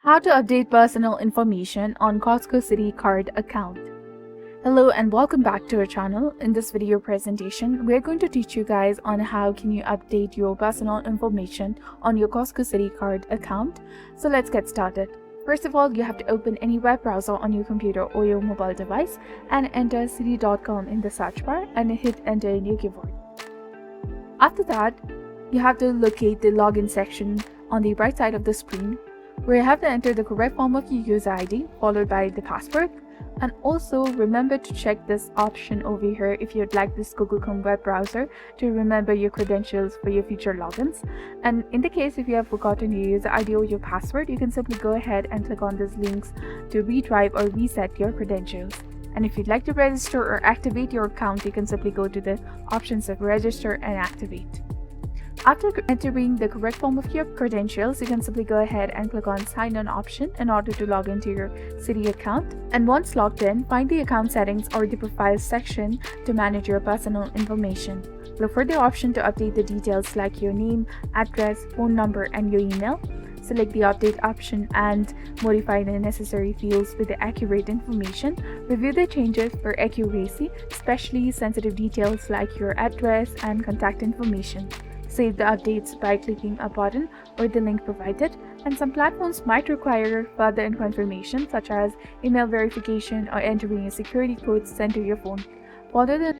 How to update personal information on Costco Citi card account. Hello and welcome back to our channel. In this video presentation, we're going to teach you guys on how can you update your personal information on your Costco Citi card account. So let's get started. First of all, you have to open any web browser on your computer or your mobile device and enter citi.com in the search bar and hit enter in your keyboard. After that, you have to locate the login section on the right side of the screen, where you have to enter the correct form of your user ID followed by the password. And also remember to check this option over here if you'd like this Google Chrome web browser to remember your credentials for your future logins. And in the case if you have forgotten your user ID or your password, you can simply go ahead and click on these links to retrieve or reset your credentials. And if you'd like to register or activate your account, you can simply go to the options of register and activate. After entering the correct form of your credentials, you can simply go ahead and click on sign in option in order to log into your Citi account. And once logged in, find the account settings or the profile section to manage your personal information. Look for the option to update the details like your name, address, phone number, and your email. Select the update option and modify the necessary fields with the accurate information. Review the changes for accuracy, especially sensitive details like your address and contact information. Save the updates by clicking a button or the link provided, and some platforms might require further confirmation such as email verification or entering a security code sent to your phone. Follow the